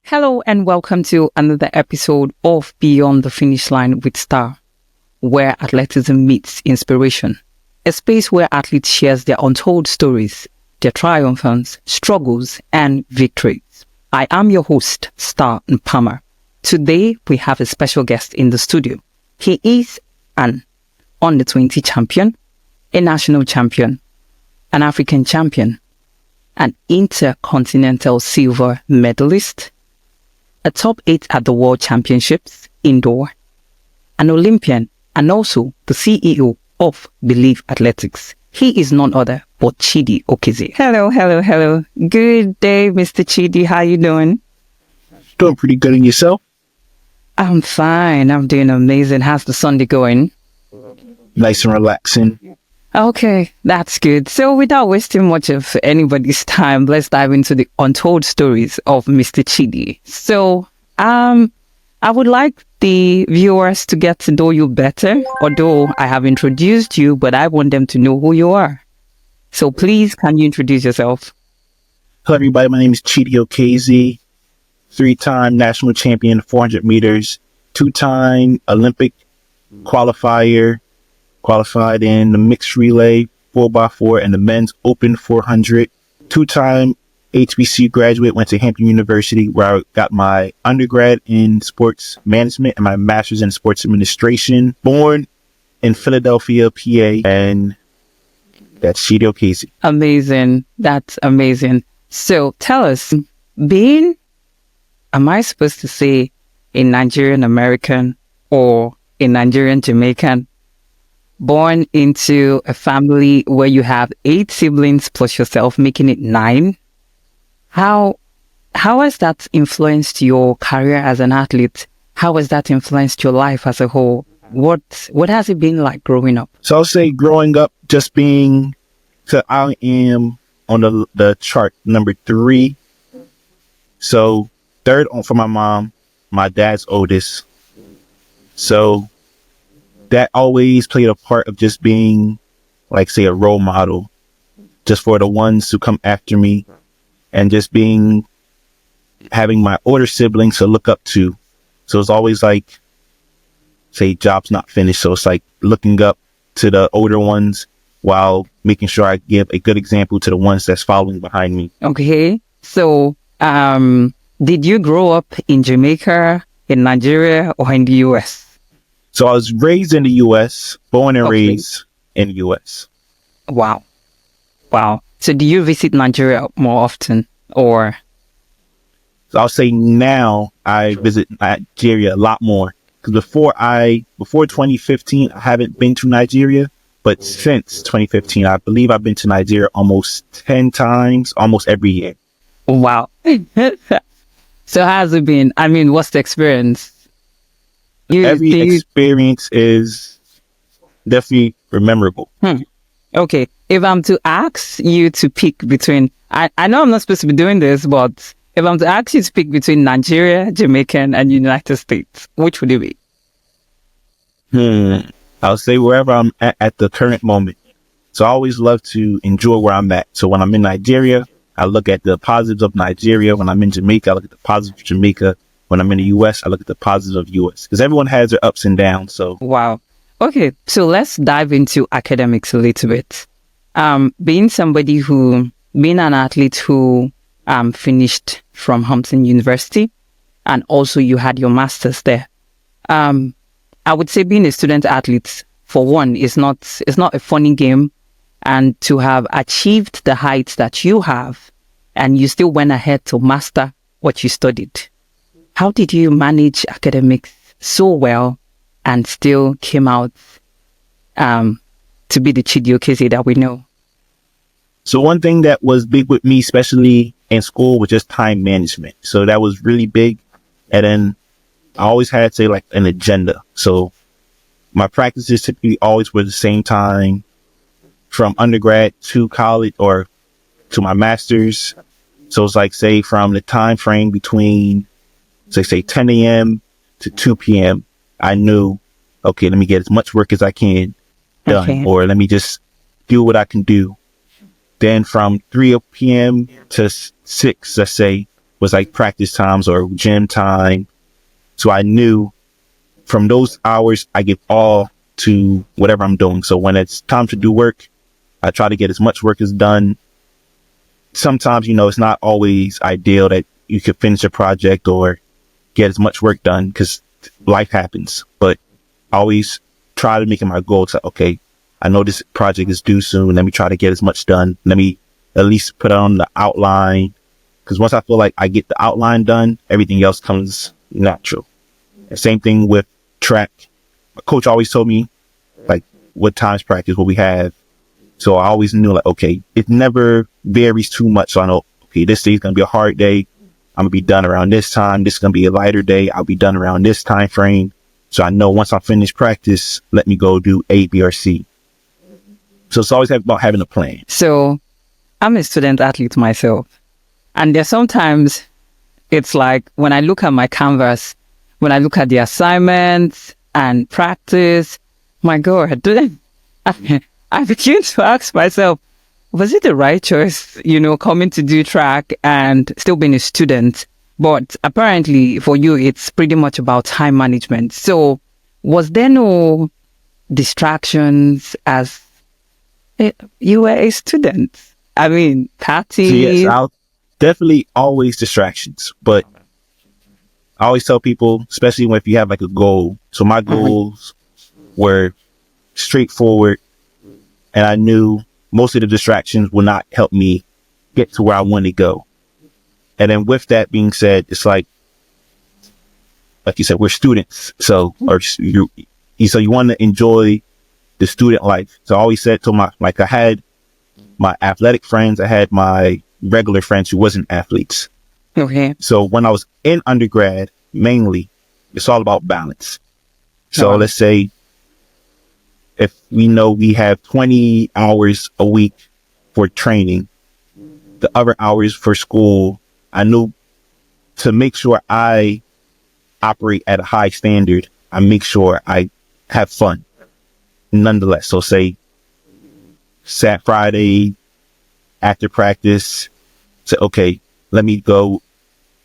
Hello and welcome to another episode of Beyond the Finish Line with Star, where athleticism meets inspiration. A space where athletes share their untold stories, their triumphs, struggles, and victories. I am your host, Star Mpama. Today, we have a special guest in the studio. He is an under-20 champion, a national champion, an African champion, an intercontinental silver medalist, a top 8 at the World Championships indoor, an Olympian, and also the CEO of Believe Athletics. He is none other but Chidi Okezie. Hello. Good day, Mr. Chidi. How you doing? Doing pretty good. And yourself? I'm fine. I'm doing amazing. How's the Sunday going? Nice and relaxing. Okay, that's good. So without wasting much of anybody's time, let's dive into the untold stories of Mr. Chidi. So, I would like the viewers to get to know you better, although I have introduced you, but I want them to know who you are. So please, can you introduce yourself? Hello, everybody. My name is Chidi Okezie, 3-time national champion, 400 meters, 2-time Olympic qualifier, qualified in the mixed relay 4x4 and the men's open 400, 2-time HBCU graduate, went to Hampton University where I got my undergrad in sports management and my master's in sports administration. Born in Philadelphia, PA, and that's Chidi Okezie. Amazing. That's amazing. So tell us, am I supposed to say a Nigerian American or a Nigerian Jamaican? Born into a family where you have 8 siblings plus yourself, making it 9. How has that influenced your career as an athlete? How has that influenced your life as a whole? What has it been like growing up? So I'll say growing up, just being, so I am on the chart number 3. So 3rd for my mom, my dad's oldest. So that always played a part of just being, like, say, a role model, just for the ones who come after me, and just having my older siblings to look up to. So it's always like, say, job's not finished. So it's like looking up to the older ones while making sure I give a good example to the ones that's following behind me. Okay. So, did you grow up in Jamaica, in Nigeria, or in the US? So I was raised in the U.S., born and raised in the U.S. Wow. So do you visit Nigeria more often, or? So I'll say now I visit Nigeria a lot more. Because before 2015, I haven't been to Nigeria. But since 2015, I believe I've been to Nigeria almost 10 times, almost every year. Wow. So how has it been? I mean, what's the experience? Every experience is definitely memorable. Okay. If I'm to ask you to pick between, I know I'm not supposed to be doing this, but if I'm to ask you to pick between Nigeria, Jamaican, and United States, which would it be? I'll say wherever I'm at the current moment. So I always love to enjoy where I'm at. So when I'm in Nigeria, I look at the positives of Nigeria. When I'm in Jamaica, I look at the positives of Jamaica. When I'm in the U.S., I look at the positives of U.S. because everyone has their ups and downs. So wow. Okay, so let's dive into academics a little bit. Being an athlete who finished from Hampton University, and also you had your master's there. I would say being a student athlete, for one, is not a funny game, and to have achieved the heights that you have, and you still went ahead to master what you studied. How did you manage academics so well and still came out to be the Chidi Okezie that we know? So one thing that was big with me, especially in school, was just time management. So that was really big. And then I always had, say, like an agenda. So my practices typically always were the same time from undergrad to college or to my master's. So it's like, say, from the time frame between, say 10 a.m. to 2 p.m., I knew, okay, let me get as much work as I can done, or let me just do what I can do. Then from 3 p.m. to 6, let's say, was like practice times or gym time. So I knew from those hours, I give all to whatever I'm doing. So when it's time to do work, I try to get as much work as done. Sometimes, it's not always ideal that you could finish a project or get as much work done because life happens. But I always try to make it my goal to, okay, I know this project is due soon. Let me try to get as much done. Let me at least put on the outline. Because once I feel like I get the outline done, everything else comes natural. And same thing with track. My coach always told me, like, what times practice will we have. So I always knew, like, okay, it never varies too much. So I know, okay, this day is going to be a hard day. I'm going to be done around this time. This is going to be a lighter day. I'll be done around this time frame. So I know once I finish practice, let me go do A, B, or C. So it's always about having a plan. So I'm a student athlete myself. And there's sometimes it's like when I look at my canvas, when I look at the assignments and practice, my God, I begin to ask myself, was it the right choice, coming to do track and still being a student? But apparently for you, it's pretty much about time management. So was there no distractions as you were a student? I mean, parties. Yes, definitely always distractions, but I always tell people, especially if you have like a goal. So my goals were straightforward, and I knew most of the distractions would not help me get to where I want to go. And then with that being said, it's like you said, we're students. So, you want to enjoy the student life. So I always said to I had my athletic friends, I had my regular friends who wasn't athletes. Okay. So when I was in undergrad, mainly, it's all about balance. So let's say if we know we have 20 hours a week for training, the other hours for school, I knew to make sure I operate at a high standard, I make sure I have fun nonetheless. So say Friday after practice, say, okay, let me go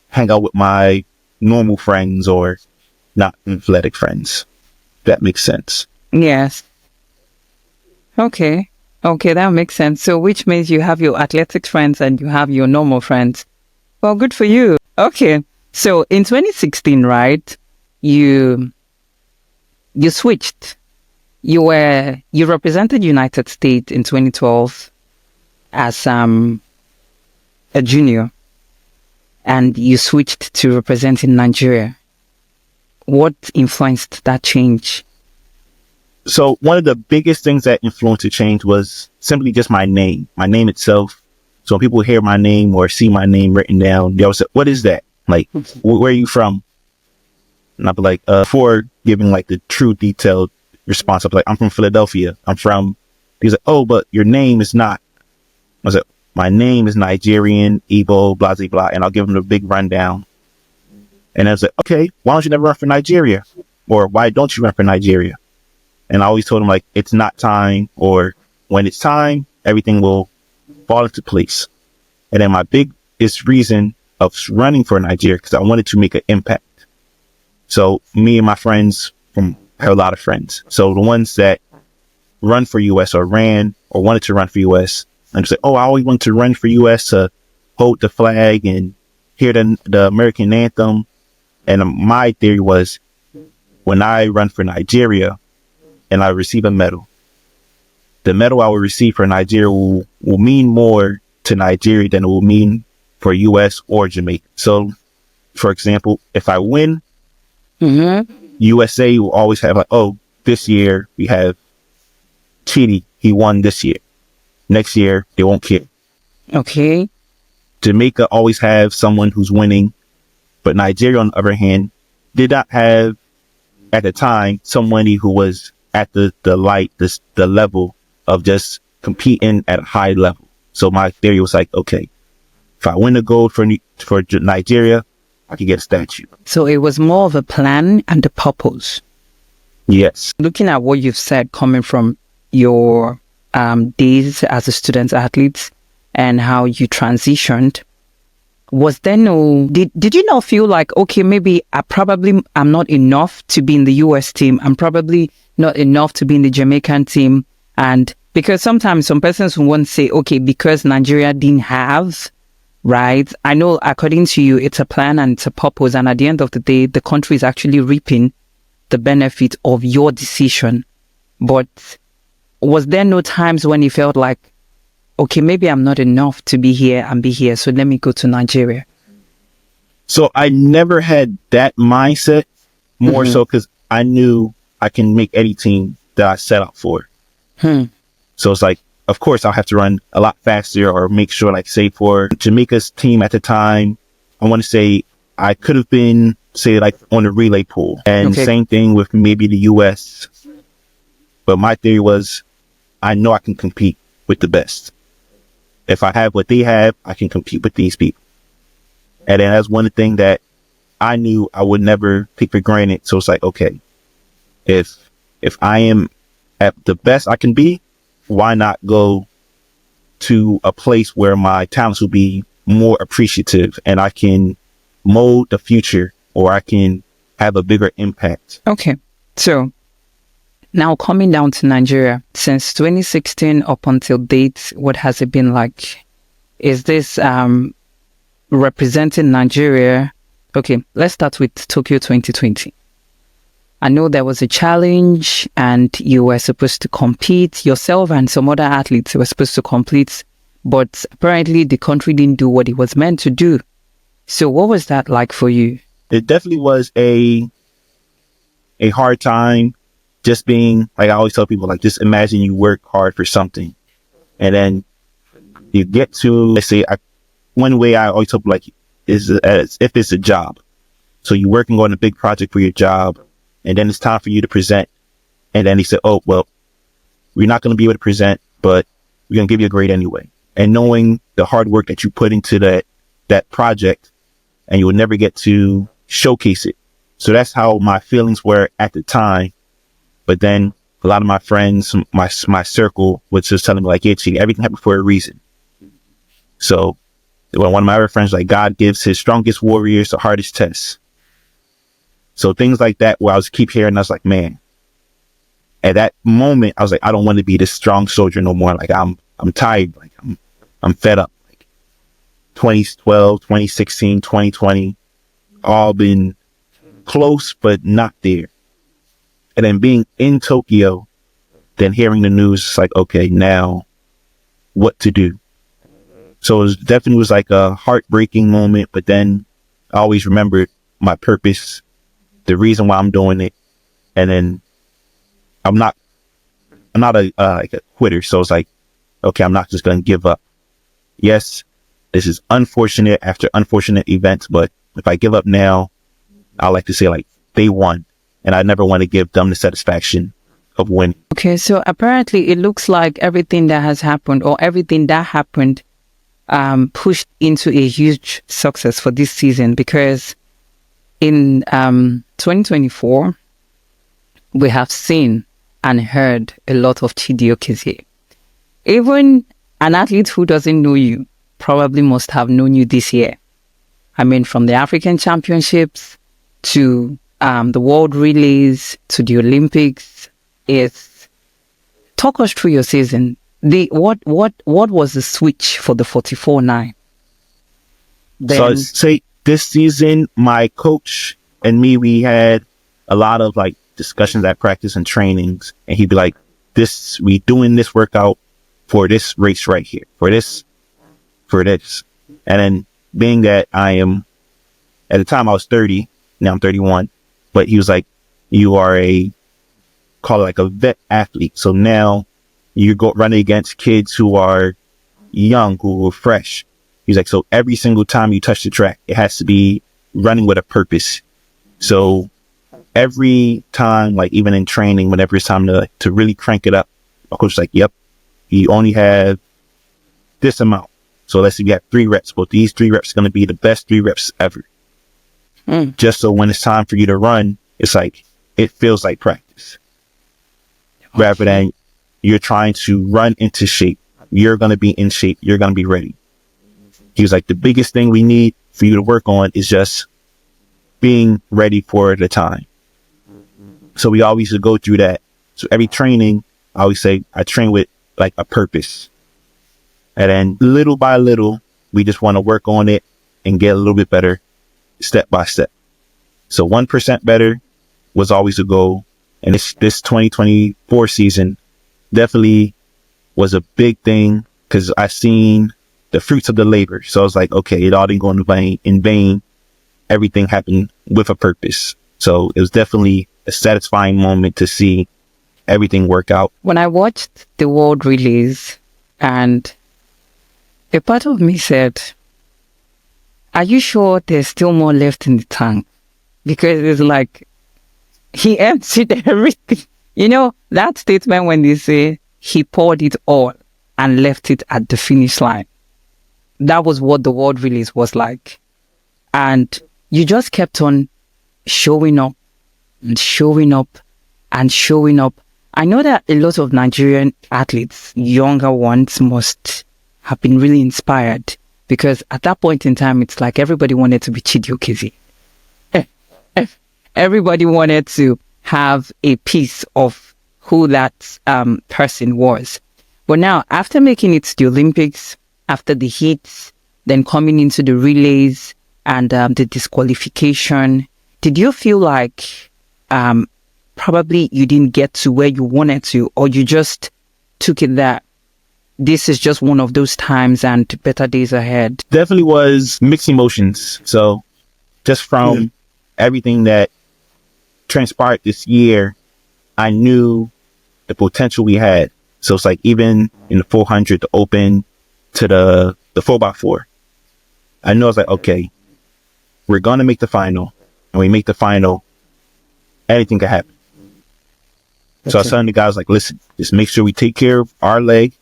hang out with my normal friends or not athletic friends. That makes sense. Yes. Okay, that makes sense. So which means you have your athletic friends and you have your normal friends. Well, good for you. Okay. So in 2016, right, you switched. You represented United States in 2012 as a junior, and you switched to representing Nigeria. What influenced that change? So one of the biggest things that influenced the change was simply just my name itself. So when people hear my name or see my name written down, they always say, what is that? Like, where are you from? And I'll be like, before giving like the true detailed response, I'll be like, I'm from Philadelphia. He's like, oh, but your name is not. I was like, my name is Nigerian, Igbo, blah, blah, blah. And I'll give them a big rundown. And I was like, okay, why don't you never run for Nigeria? Or why don't you run for Nigeria? And I always told him, like, it's not time, or when it's time, everything will fall into place. And then my biggest reason of running for Nigeria, because I wanted to make an impact. So me and my friends I have a lot of friends. So the ones that run for US or ran or wanted to run for US, and say, oh, I always wanted to run for US to hold the flag and hear the American anthem. And my theory was, when I run for Nigeria and I receive a medal, the medal I will receive for Nigeria will mean more to Nigeria than it will mean for US or Jamaica. So, for example, if I win, USA will always have like, oh, this year we have Chidi, he won this year. Next year, they won't care. Okay. Jamaica always have someone who's winning, but Nigeria, on the other hand, did not have, at the time, somebody who was at the level of just competing at a high level. So my theory was like, okay, if I win the gold for Nigeria, I can get a statue. So it was more of a plan and a purpose. Yes. Looking at what you've said, coming from your days as a student athlete and how you transitioned, Was there no, did you not feel like, okay, maybe I'm not enough to be in the US team. I'm probably not enough to be in the Jamaican team. And because sometimes some persons will want to say, okay, because Nigeria didn't have, right? I know according to you, it's a plan and it's a purpose. And at the end of the day, the country is actually reaping the benefit of your decision. But was there no times when you felt like, okay, maybe I'm not enough to be here and be here, so let me go to Nigeria? So I never had that mindset, more so because I knew I can make any team that I set out for. So it's like, of course, I'll have to run a lot faster or make sure, like, say, for Jamaica's team at the time, I want to say I could have been, say, like, on the relay pool. And same thing with maybe the US. But my theory was, I know I can compete with the best. If I have what they have, I can compete with these people. And then that's one thing that I knew I would never take for granted. So it's like, okay, if I am at the best I can be, why not go to a place where my talents will be more appreciative and I can mold the future, or I can have a bigger impact. Okay. So now coming down to Nigeria, since 2016 up until date, what has it been like? Is this representing Nigeria? Okay, let's start with Tokyo 2020. I know there was a challenge and you were supposed to compete, yourself and some other athletes were supposed to compete, but apparently the country didn't do what it was meant to do. So what was that like for you? It definitely was a hard time. Just being, like I always tell people, like, just imagine you work hard for something and then you get to, let's say, one way I always tell people, like, is as if it's a job. So you're working on a big project for your job, and then it's time for you to present. And then he said, oh, well, we're not going to be able to present, but we're going to give you a grade anyway. And knowing the hard work that you put into that project, and you will never get to showcase it. So that's how my feelings were at the time. But then a lot of my friends, my circle was just telling me, like, yeah, Chidi, everything happened for a reason. So when one of my other friends, like, God gives his strongest warriors the hardest tests. So things like that, where I was keep hearing, I was like, man, at that moment, I was like, I don't want to be this strong soldier no more. Like, I'm tired. Like, I'm fed up. Like 2012, 2016, 2020, all been close, but not there. And then being in Tokyo, then hearing the news, it's like, okay, now what to do? So it definitely was like a heartbreaking moment, but then I always remembered my purpose, the reason why I'm doing it. And then I'm not like a quitter. So it's like, okay, I'm not just going to give up. Yes, this is unfortunate after unfortunate events, but if I give up now, I like to say, like, they won. And I never want to give them the satisfaction of winning. Okay, so apparently it looks like everything that has happened, or everything that happened, pushed into a huge success for this season, because in 2024, we have seen and heard a lot of Chidi Okezie. Even an athlete who doesn't know you probably must have known you this year. I mean, from the African Championships to the World Relays to the Olympics. Talk us through your season. What was the switch for the 44-9? So I'd say this season, my coach and me, we had a lot of, like, discussions at practice and trainings, and he'd be like, we doing this workout for this race right here, for this. And then being that I am, at the time I was 30, now I'm 31, but he was like, you are call it like a vet athlete. So now you go running against kids who are young, who are fresh. He's like, so every single time you touch the track, it has to be running with a purpose. So every time, like, even in training, whenever it's time to really crank it up, my coach is like, yep, you only have this amount. So let's say you have 3 reps, but these 3 reps are going to be the best 3 reps ever. Just so when it's time for you to run, it's like, it feels like practice. Okay. Rather than you're trying to run into shape. You're going to be in shape. You're going to be ready. He was like, the biggest thing we need for you to work on is just being ready for the time. So we always go through that. So every training, I always say I train with like a purpose. And then little by little, we just want to work on it and get a little bit better step by step. So 1% better was always a goal. And this 2024 season definitely was a big thing because I seen the fruits of the labor. So I was like, okay, it all didn't go in vain. Everything happened with a purpose. So it was definitely a satisfying moment to see everything work out. When I watched the world release, and a part of me said, are you sure there's still more left in the tank? Because it's like, he emptied everything. You know, that statement when they say he poured it all and left it at the finish line. That was what the world release was like. And you just kept on showing up and showing up and showing up. I know that a lot of Nigerian athletes, younger ones, must have been really inspired because at that point in time, it's like everybody wanted to be Chidi Okezie. Everybody wanted to have a piece of who that person was. But now, after making it to the Olympics, after the heats, then coming into the relays and the disqualification, did you feel like probably you didn't get to where you wanted to, or you just took it that this is just one of those times and better days ahead? Definitely was mixed emotions. So just from everything that transpired this year, I knew the potential we had. So it's like even in the 400, the open to the 4x4, I know I was like, okay, we're going to make the final. And we make the final, anything could happen. Okay. So I was telling the guys, like, listen, just make sure we take care of our leg.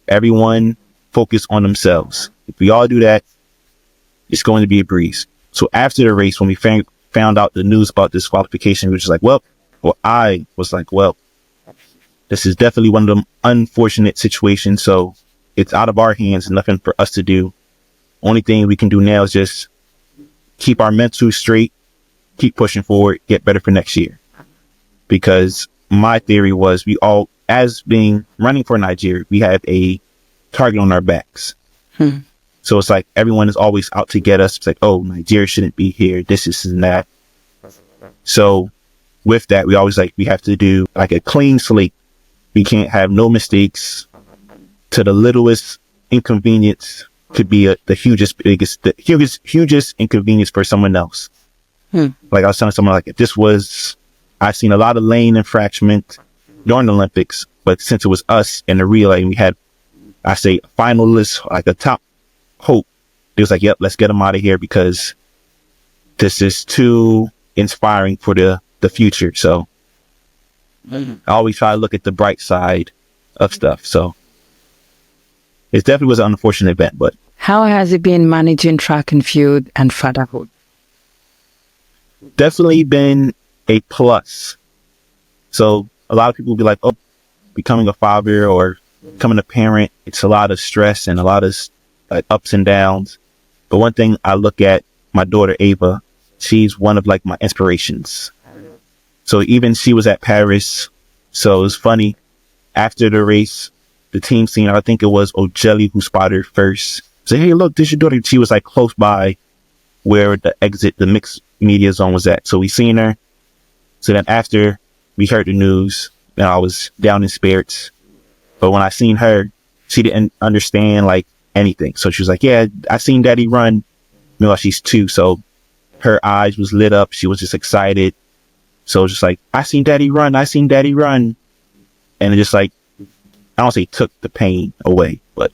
Everyone focus on themselves. If we all do that, it's going to be a breeze. So after the race, when we found out the news about disqualification, we were just like, I was like, this is definitely one of them unfortunate situations. So it's out of our hands, nothing for us to do. Only thing we can do now is just keep our mental straight, keep pushing forward, get better for next year. Because my theory was we all, as being running for Nigeria, we have a target on our backs. So it's like everyone is always out to get us. It's like, oh, Nigeria shouldn't be here. This and that. So with that, we always we have to do like a clean slate. We can't have no mistakes. To the littlest inconvenience could be the hugest inconvenience for someone else. Like I was telling someone, like if this was, I've seen a lot of lane infractions during the Olympics, but since it was us in the relay, we had, I say, finalists, like a top hope. It was like, yep, let's get them out of here because this is too inspiring for the future. So I always try to look at the bright side of stuff. So it definitely was an unfortunate event, but. How has it been managing track and field and fatherhood? Definitely been a plus. So a lot of people will be like, oh, becoming a father or becoming a parent, it's a lot of stress and a lot of ups and downs. But one thing I look at, my daughter Ava, she's one of my inspirations. So even she was at Paris. So it was funny. After the race, the team seen, I think it was Ojeli who spotted her first. Say, hey, look, this is your daughter. She was close by where the mixed media zone was at. So we seen her. So then after we heard the news, then I was down in spirits. But when I seen her, she didn't understand anything. So she was like, yeah, I seen Daddy run. Meanwhile, she's 2. So her eyes was lit up. She was just excited. So just I seen Daddy run. I seen Daddy run. And it just I don't say took the pain away, but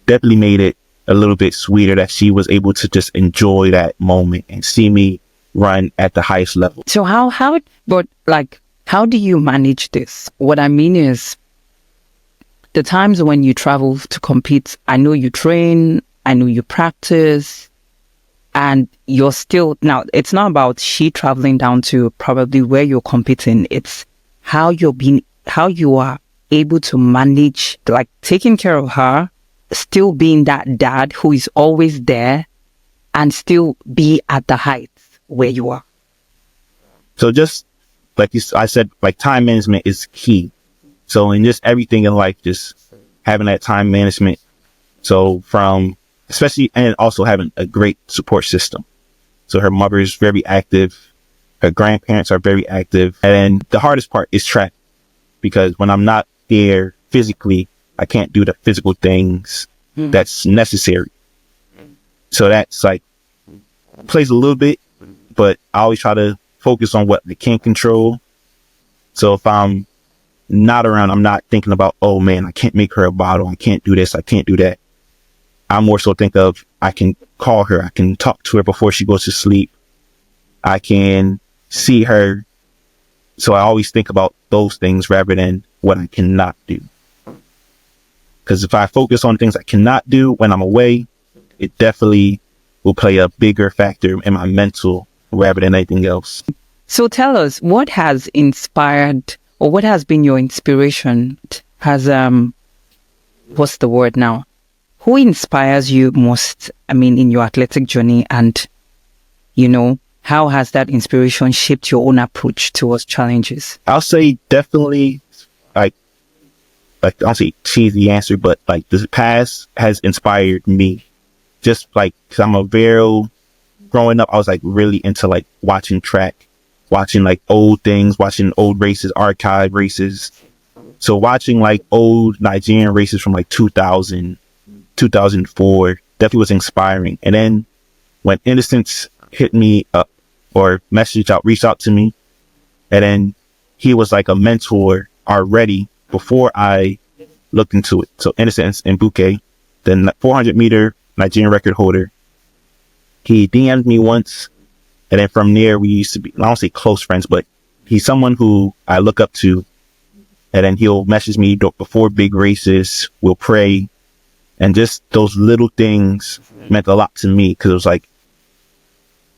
definitely made it a little bit sweeter that she was able to just enjoy that moment and see me run at the highest level. So how do you manage this? What I mean is the times when you travel to compete, I know you train, I know you practice, and you're still, now it's not about she traveling down to probably where you're competing. It's how you are able to manage, taking care of her, still being that dad who is always there, and still be at the heights where you are? So just like I said, like time management is key. So in just everything in life, just having that time management. So from especially, and also having a great support system. So her mother is very active. Her grandparents are very active. And the hardest part is track, because when I'm not there physically, I can't do the physical things that's necessary. So that's like plays a little bit, but I always try to focus on what I can control. So if I'm not around, I'm not thinking about, oh man, I can't make her a bottle. I can't do this. I can't do that. I more so think of, I can call her. I can talk to her before she goes to sleep. I can see her. So I always think about those things rather than what I cannot do. Because if I focus on things I cannot do when I'm away, it definitely will play a bigger factor in my mental rather than anything else. So tell us, what has inspired, or what has been your inspiration? Has, what's the word now? Who inspires you most, in your athletic journey? And, how has that inspiration shaped your own approach towards challenges? I'll say definitely, I'll say cheesy answer, but like the past has inspired me. Just like, cause growing up, I was like really into like watching track, watching like old things, watching old races, archive races. So watching like old Nigerian races from like 2000, 2004 definitely was inspiring. And then when Innocence hit me up or reached out to me, and then he was like a mentor already before I looked into it. So Innocence and Bouquet, the 400 meter Nigerian record holder, he DM'd me once. And then from there, we used to be, I don't say close friends, but he's someone who I look up to. And then he'll message me before big races. We'll pray. And just those little things meant a lot to me, because it was like,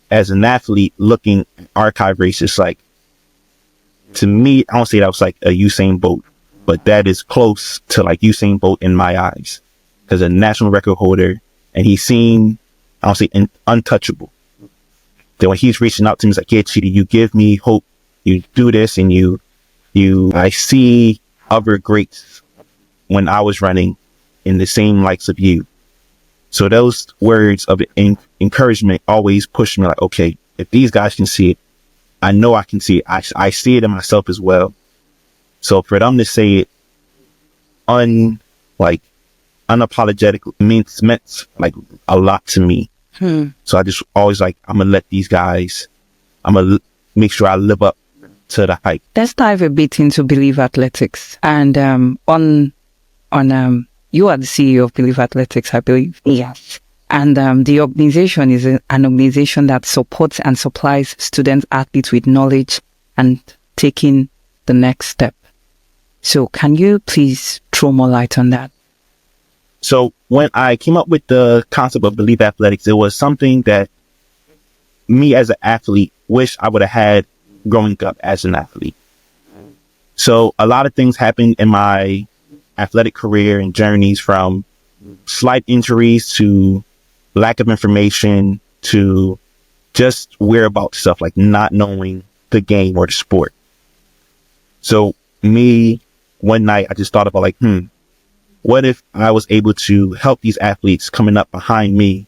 as an athlete looking at archive races, like, to me, I don't say that was like a Usain Bolt, but that is close to like Usain Bolt in my eyes, because a national record holder, and he's seen, I don't say untouchable. Then when he's reaching out to me, he's like, yeah, Chidi, you give me hope. You do this, and I see other greats when I was running in the same likes of you. So those words of encouragement always push me like, okay, if these guys can see it, I know I can see it. I see it in myself as well. So for them to say it unapologetic meant like a lot to me. So I just always like, I'm going to let these guys, I'm going to make sure I live up to the hype. Let's dive a bit into Believe Athletics. And you are the CEO of Believe Athletics, I believe. Yes. And the organization is an organization that supports and supplies student athletes with knowledge and taking the next step. So can you please throw more light on that? So when I came up with the concept of Believe Athletics, it was something that me as an athlete wish I would have had growing up as an athlete. So a lot of things happened in my athletic career and journeys, from slight injuries to lack of information to just whereabout stuff, like not knowing the game or the sport. So me, one night, I just thought about like, what if I was able to help these athletes coming up behind me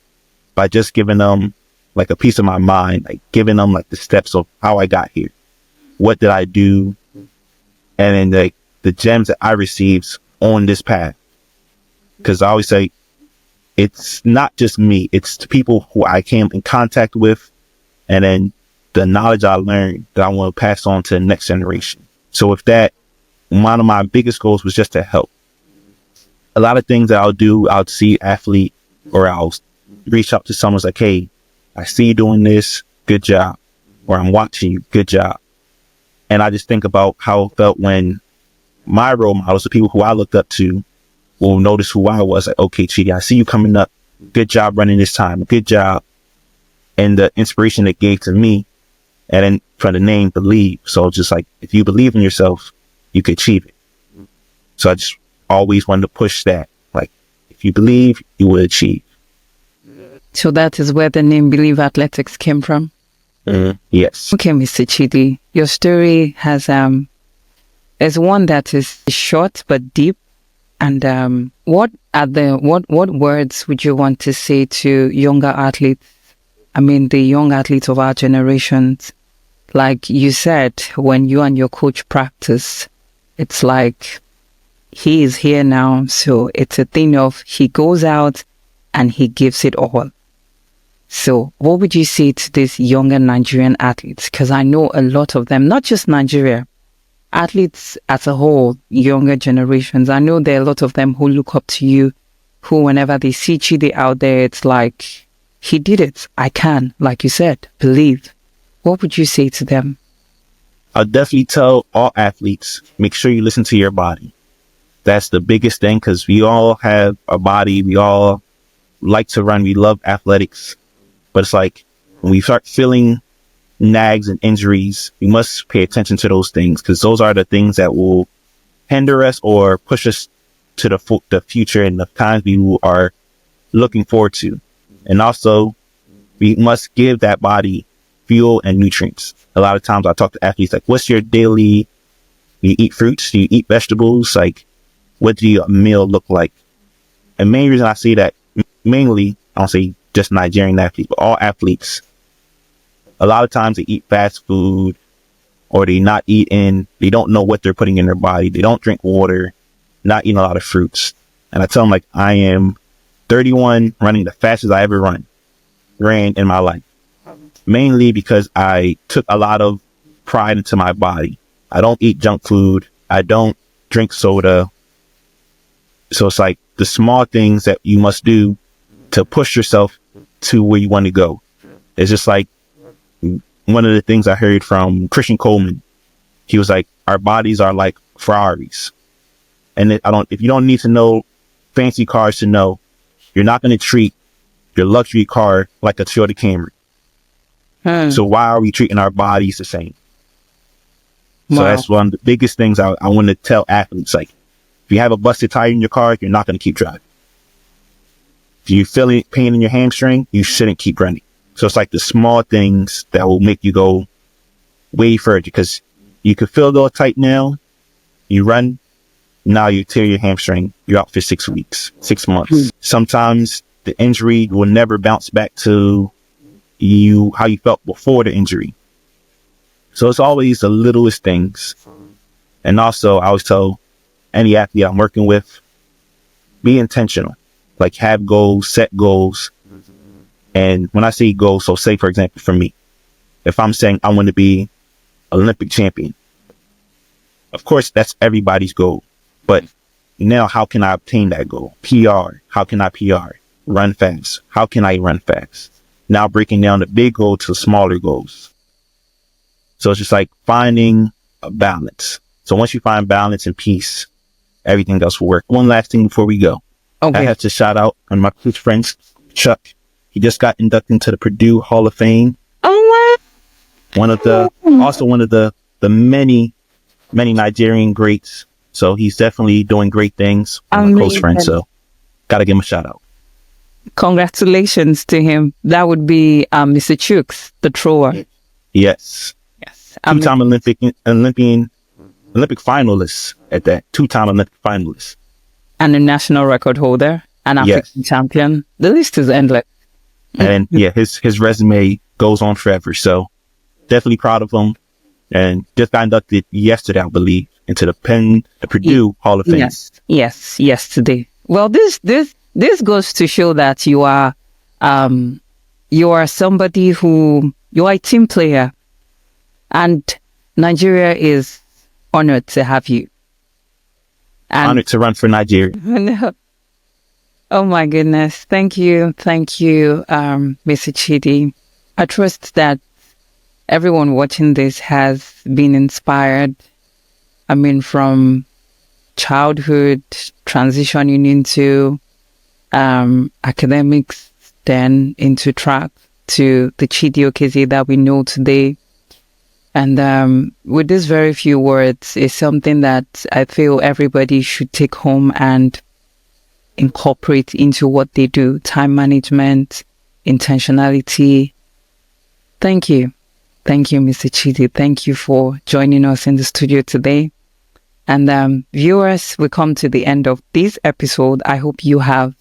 by just giving them like a piece of my mind, like giving them like the steps of how I got here. What did I do? And then like the gems that I received on this path. Because I always say, it's not just me, it's the people who I came in contact with, and then the knowledge I learned that I want to pass on to the next generation. So with that, one of my biggest goals was just to help. A lot of things that I'll see athlete, or I'll reach out to someone's like, hey, I see you doing this, good job. Or I'm watching you, good job. And I just think about how it felt when my role models, the people who I looked up to, will notice who I was. Like, okay, Chidi, I see you coming up. Good job running this time. Good job. And the inspiration it gave to me, and then from the name Believe. So just like, if you believe in yourself, you can achieve it. So I just always wanted to push that. Like, if you believe, you will achieve. So that is where the name Believe Athletics came from. Yes. Okay, Mr. Chidi, your story has is one that is short but deep. And what words would you want to say to younger athletes? I mean, the young athletes of our generations. Like you said, when you and your coach practice, it's like he is here now. So it's a thing of he goes out and he gives it all. So what would you say to these younger Nigerian athletes? Because I know a lot of them, not just Nigeria, athletes as a whole, younger generations. I know there are a lot of them who look up to you, who whenever they see Chidi out there, it's like, he did it. I can, like you said, believe. What would you say to them? I'll definitely tell all athletes, make sure you listen to your body. That's the biggest thing, because we all have a body. We all like to run. We love athletics. But it's like when we start feeling nags and injuries, we must pay attention to those things, because those are the things that will hinder us or push us to the future and the times we are looking forward to. And also, we must give that body fuel and nutrients. A lot of times I talk to athletes like, what's your daily, you eat fruits, you eat vegetables, like what do your meal look like? And main reason I say that, mainly, I don't say just Nigerian athletes, but all athletes, a lot of times they eat fast food, or they not eating, they don't know what they're putting in their body, they don't drink water, not eating a lot of fruits. And I tell them, like, I am 31, running the fastest I ever ran in my life. Mainly because I took a lot of pride into my body. I don't eat junk food. I don't drink soda. So it's like the small things that you must do to push yourself to where you want to go. It's just like one of the things I heard from Christian Coleman. He was like, our bodies are like Ferraris. And if you don't need to know fancy cars to know, you're not going to treat your luxury car like a Toyota Camry. So why are we treating our bodies the same? Wow. So that's one of the biggest things I want to tell athletes. Like, if you have a busted tire in your car, you're not going to keep driving. If you feel pain in your hamstring, you shouldn't keep running. So it's like the small things that will make you go way further, because you could feel a little tight now, you run, now you tear your hamstring, you're out for 6 weeks, 6 months. Sometimes the injury will never bounce back to you how you felt before the injury. So it's always the littlest things. And also, I always tell any athlete I'm working with, be intentional. Like, have goals, set goals. And when I say goals, so say, for example, for me, if I'm saying I want to be Olympic champion, of course, that's everybody's goal. But now, how can I obtain that goal? PR. How can I PR? Run fast. How can I run fast? Now breaking down the big goal to smaller goals. So it's just like finding a balance. So once you find balance and peace, everything else will work. One last thing before we go. Okay. I have to shout out on my close friend, Chuck. He just got inducted into the Purdue Hall of Fame. Oh, what? Also one of the many Nigerian greats. So he's definitely doing great things. My close friend. So gotta give him a shout out. Congratulations to him. That would be Mr. Chooks, the thrower. Yes. Two-time Olympic finalist at that. Two-time Olympic finalist. And a national record holder. An African champion. The list is endless. And yeah, his resume goes on forever. So definitely proud of him. And just got inducted yesterday, I believe, into the Purdue Hall of Fame. Yes, yesterday. Well, this goes to show that you are somebody who, you are a team player, and Nigeria is honored to have you. And honored to run for Nigeria. Oh my goodness. Thank you, Mr. Chidi. I trust that everyone watching this has been inspired. I mean, from childhood, transitioning into academics, then into track, to the Chidi Okezie that we know today. And with these very few words, is something that I feel everybody should take home and incorporate into what they do. Time management, intentionality. Thank you. Thank you, Mr. Chidi. Thank you for joining us in the studio today. And viewers, we come to the end of this episode. I hope you have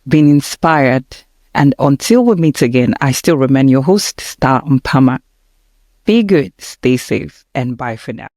been inspired. And until we meet again, I still remain your host, Star Mpama. Be good, stay safe, and bye for now.